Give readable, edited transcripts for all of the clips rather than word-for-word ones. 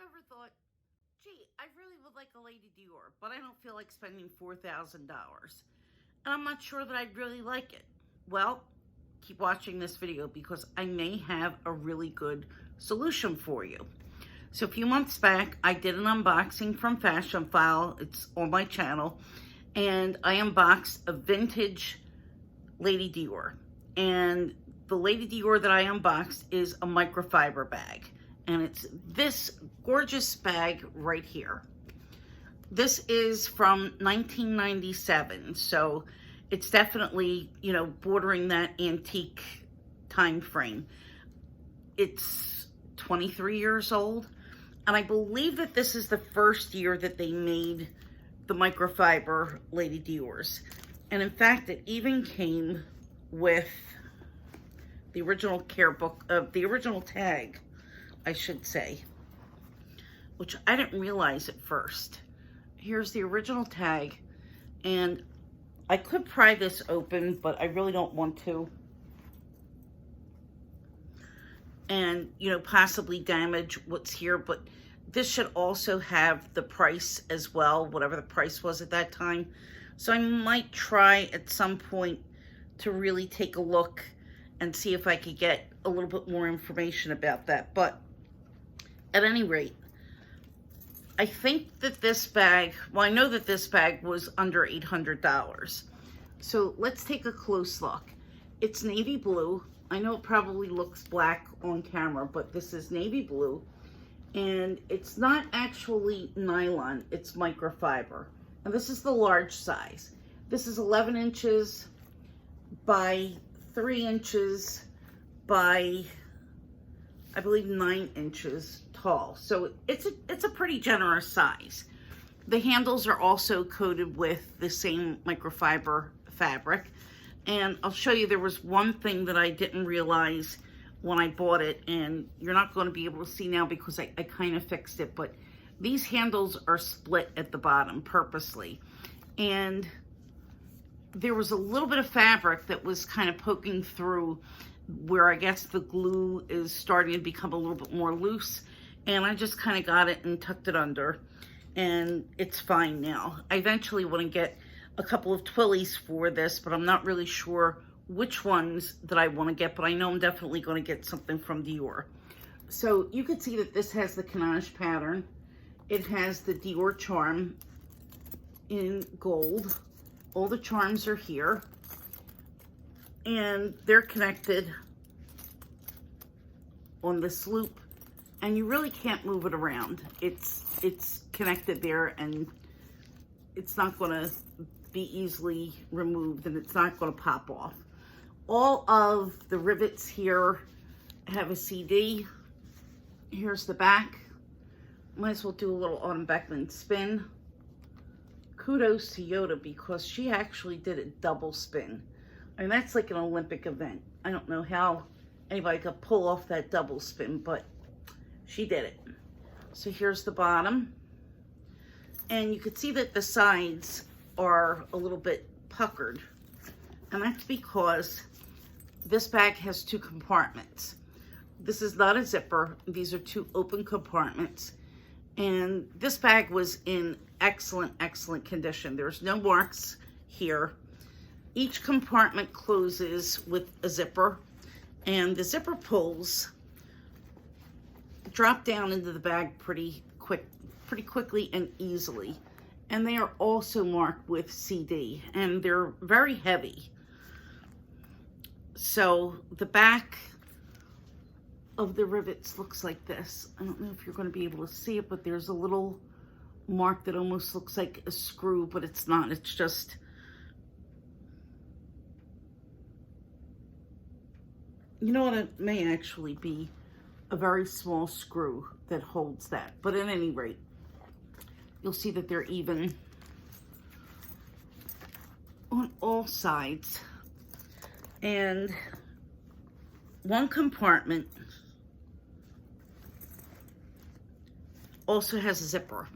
ever thought, gee, I really would like a Lady Dior, but I don't feel like spending $4,000. And I'm not sure that I'd really like it. Well, keep watching this video because I may have a really good solution for you. So a few months back, I did an unboxing from Fashion File. It's on my channel. And I unboxed a vintage Lady Dior. And the Lady Dior that I unboxed is a microfiber bag. And it's this gorgeous bag right here. This is from 1997. So it's definitely, you know, bordering that antique time frame. It's 23 years old. And I believe that this is the first year that they made the microfiber Lady Diors. And in fact, it even came with the original care book, the original tag, I should say, which I didn't realize at first. Here's the original tag, and I could pry this open, but I really don't want to. And, you know, possibly damage what's here, but this should also have the price as well, whatever the price was at that time. So I might try at some point to really take a look and see if I could get a little bit more information about that. But at any rate, I think that this bag, well, I know that this bag was under $800. So let's take a close look. It's navy blue. I know it probably looks black on camera, but this is navy blue. And it's not actually nylon, it's microfiber. And this is the large size. This is 11 inches by 3 inches by, I believe, 9 inches tall. So it's a pretty generous size. The handles are also coated with the same microfiber fabric. And I'll show you, there was one thing that I didn't realize when I bought it, and you're not going to be able to see now because I kind of fixed it, but these handles are split at the bottom purposely. And there was a little bit of fabric that was kind of poking through where I guess the glue is starting to become a little bit more loose. And I just kind of got it and tucked it under, and it's fine now. I eventually want to get a couple of twillies for this, but I'm not really sure which ones that I want to get, but I know I'm definitely going to get something from Dior. So you can see that this has the canage pattern. It has the Dior Charm in gold. All the charms are here, and they're connected on this loop, and you really can't move it around. It's connected there, and it's not going to be easily removed, and it's not going to pop off. All of the rivets here have a CD. Here's the back. Might as well do a little Autumn Beckman spin. Kudos to Yoda because she actually did a double spin. I mean, that's like an Olympic event. I don't know how anybody could pull off that double spin, but she did it. So here's the bottom. And you can see that the sides are a little bit puckered. And that's because this bag has 2 compartments. This is not a zipper. These are 2 open compartments. And this bag was in excellent, excellent condition. There's no marks here. Each compartment closes with a zipper, and the zipper pulls drop down into the bag pretty quickly and easily. And they are also marked with CD, and they're very heavy. So the back of the rivets looks like this. I don't know if you're going to be able to see it, but there's a little mark that almost looks like a screw, but it's not. It's just, you know what, it may actually be a very small screw that holds that. But at any rate, you'll see that they're even on all sides. And one compartment also has a zipper.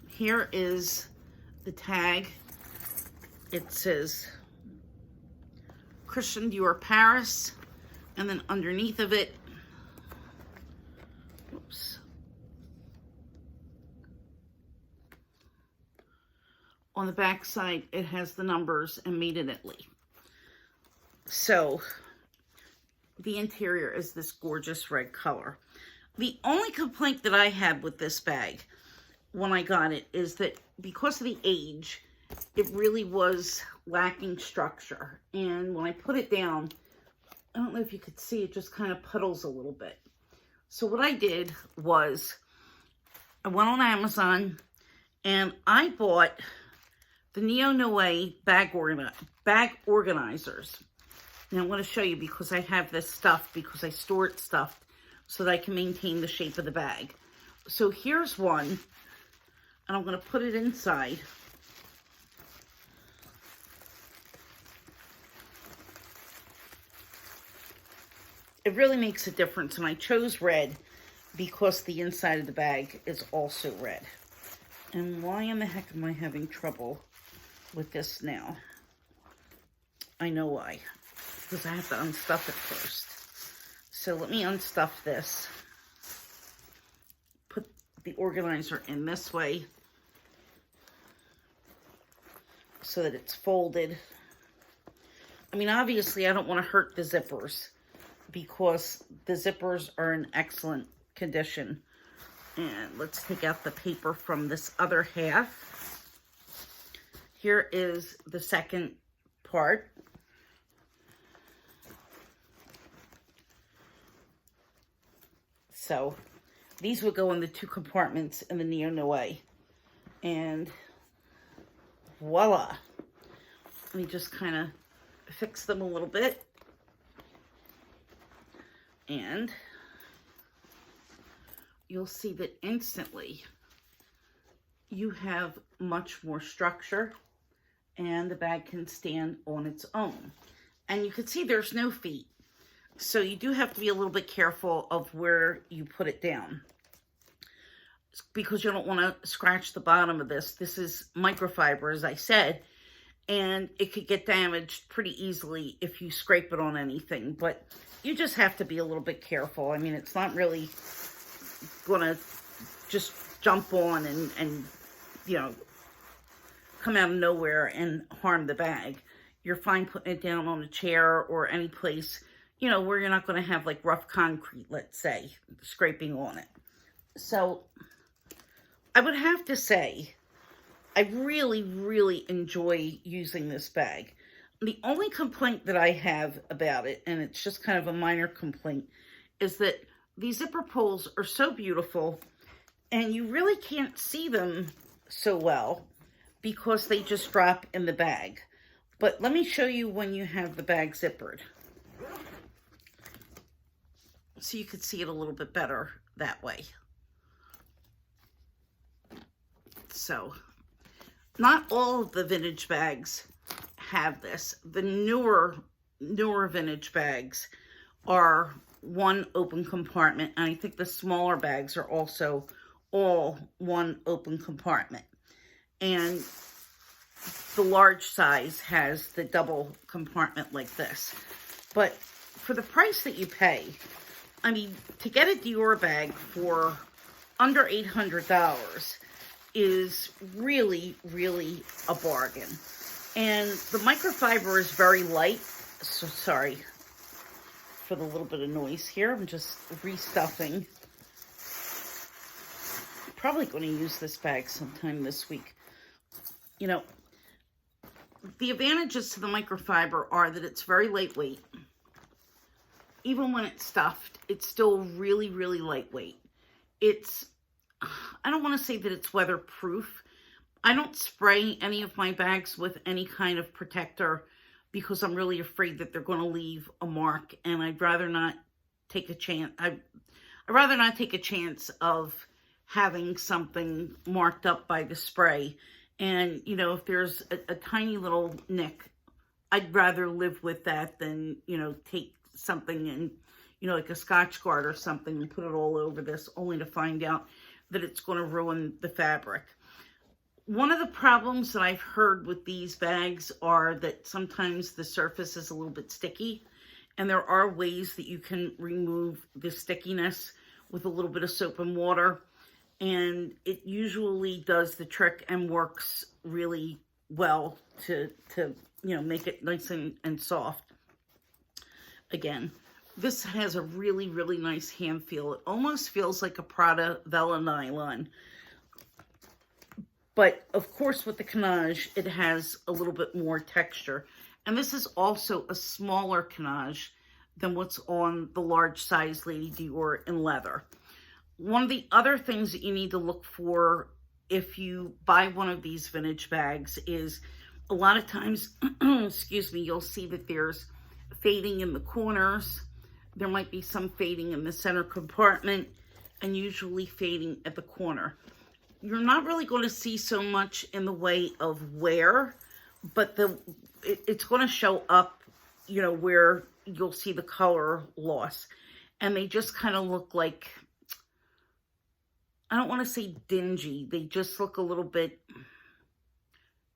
Here is the tag. It says Christian Dior Paris, and then underneath of it, oops, on the back side, it has the numbers and made in Italy. So the interior is this gorgeous red color. The only complaint that I had with this bag when I got it is that because of the age, it really was lacking structure. And when I put it down, I don't know if you could see, it just kind of puddles a little bit. So what I did was I went on Amazon and I bought the Neo Noe bag organizers. And I'm going to show you because I have this stuffed, because I store it stuffed so that I can maintain the shape of the bag. So here's one, and I'm going to put it inside. It really makes a difference, and I chose red because the inside of the bag is also red. And why in the heck am I having trouble with this now? I know why. Because I have to unstuff it first. So let me unstuff this. Put the organizer in this way so that it's folded. I mean, obviously I don't want to hurt the zippers because the zippers are in excellent condition. And let's take out the paper from this other half. Here is the second part. So these would go in the 2 compartments in the Neo Noe. And voila. Let me just kind of fix them a little bit. And you'll see that instantly you have much more structure and the bag can stand on its own. And you can see there's no feet. So you do have to be a little bit careful of where you put it down because you don't want to scratch the bottom of this. This is microfiber, as I said, and it could get damaged pretty easily if you scrape it on anything, but you just have to be a little bit careful. I mean, it's not really going to just jump on and you know, come out of nowhere and harm the bag. You're fine putting it down on a chair or any place, you know, where you're not going to have like rough concrete, let's say, scraping on it. So I would have to say, I really, really enjoy using this bag. The only complaint that I have about it, and it's just kind of a minor complaint, is that these zipper pulls are so beautiful and you really can't see them so well because they just drop in the bag. But let me show you when you have the bag zippered, so you could see it a little bit better that way. So, not all of the vintage bags have this. The newer vintage bags are 1 open compartment, and I think the smaller bags are also all 1 open compartment. And the large size has the double compartment like this. But for the price that you pay, I mean, to get a Dior bag for under $800 is really, really a bargain. And the microfiber is very light. So sorry for the little bit of noise here. I'm just restuffing. Probably going to use this bag sometime this week. You know, the advantages to the microfiber are that it's very lightweight. Even when it's stuffed, it's still really, really lightweight. I don't want to say that it's weatherproof. I don't spray any of my bags with any kind of protector because I'm really afraid that they're going to leave a mark, and I'd rather not take a chance. I'd rather not take a chance of having something marked up by the spray. And, you know, if there's a tiny little nick, I'd rather live with that than, you know, take something and, you know, like a Scotch Guard or something and put it all over this only to find out that it's going to ruin the fabric. One of the problems that I've heard with these bags are that sometimes the surface is a little bit sticky, and there are ways that you can remove the stickiness with a little bit of soap and water, and it usually does the trick and works really well to make it nice and soft. Again, this has a really, really nice hand feel. It almost feels like a Prada Vela nylon. But, of course, with the canage, it has a little bit more texture. And this is also a smaller canage than what's on the large size Lady Dior in leather. One of the other things that you need to look for if you buy one of these vintage bags is a lot of times, excuse me, you'll see that there's fading in the corners. There might be some fading in the center compartment and usually fading at the corner. You're not really going to see so much in the way of wear, but it's going to show up, where you'll see the color loss. And they just kind of look like, I don't want to say dingy. They just look a little bit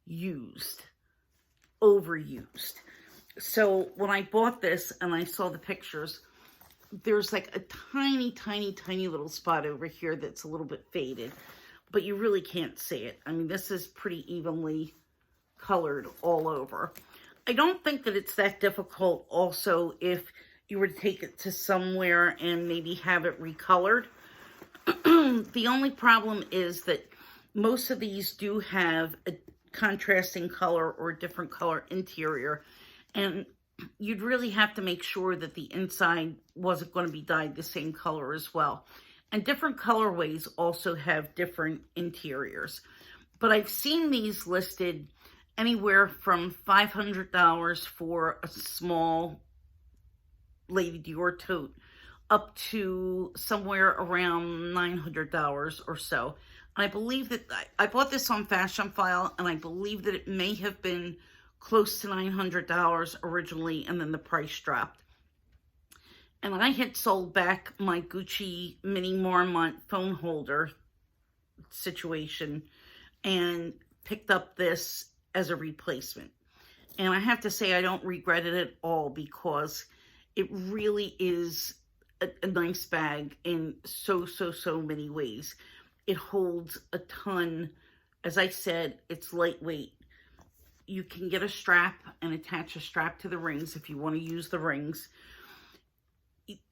used, overused. So when I bought this and I saw the pictures, there's like a tiny, tiny, tiny little spot over here that's a little bit faded. But you really can't see it. I mean, this is pretty evenly colored all over. I don't think that it's that difficult also if you were to take it to somewhere and maybe have it recolored. The only problem is that most of these do have a contrasting color or a different color interior. And you'd really have to make sure that the inside wasn't going to be dyed the same color as well. And different colorways also have different interiors. But I've seen these listed anywhere from $500 for a small Lady Dior tote up to somewhere around $900 or so. And I believe that I bought this on Fashion File, and I believe that it may have been close to $900 originally, and then the price dropped. And I had sold back my Gucci Mini Marmont phone holder situation and picked up this as a replacement. And I have to say I don't regret it at all, because it really is a nice bag in so many ways. It holds a ton. As I said, it's lightweight. You can get a strap and attach a strap to the rings if you want to use the rings.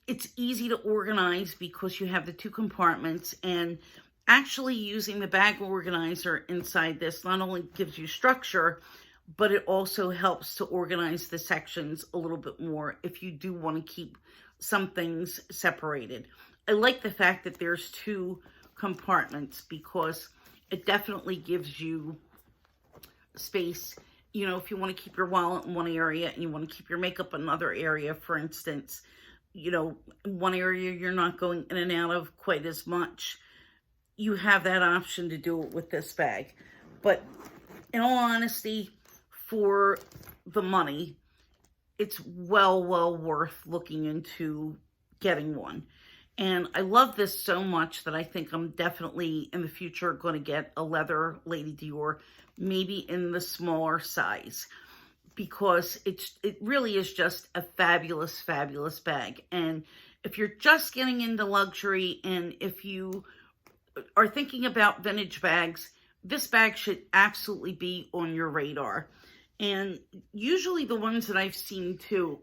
It's easy to organize because you have the two compartments, and actually using the bag organizer inside this not only gives you structure, but it also helps to organize the sections a little bit more if you do want to keep some things separated. I like the fact that there's two compartments because it definitely gives you space. If you want to keep your wallet in one area and you want to keep your makeup in another area, for instance, one area you're not going in and out of quite as much, you have that option to do it with this bag. But in all honesty, for the money, it's well worth looking into getting one. And I love this so much that I think I'm definitely in the future going to get a leather Lady Dior, maybe in the smaller size, because it really is just a fabulous bag. And if you're just getting into luxury, and if you are thinking about vintage bags, this bag should absolutely be on your radar. And usually the ones that I've seen too,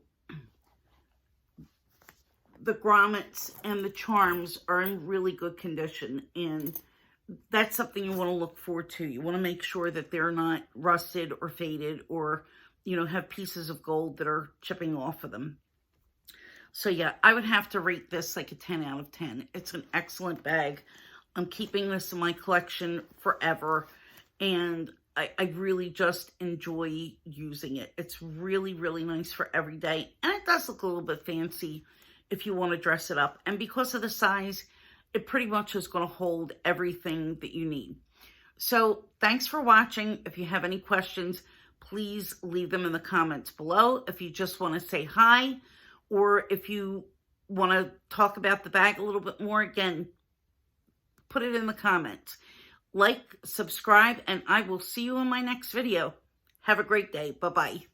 the grommets and the charms are in really good condition, and that's something you want to look for too. You want to make sure that they're not rusted or faded, or have pieces of gold that are chipping off of them. So yeah, I would have to rate this like a 10 out of 10. It's an excellent bag. I'm keeping this in my collection forever, and I really just enjoy using it. It's really nice for every day, and it does look a little bit fancy if you want to dress it up. And because of the size, it pretty much is going to hold everything that you need. So thanks for watching. If you have any questions, please leave them in the comments below. If you just want to say hi, or if you want to talk about the bag a little bit more, again, put it in the comments. Like, subscribe, and I will see you in my next video. Have a great day. Bye-bye.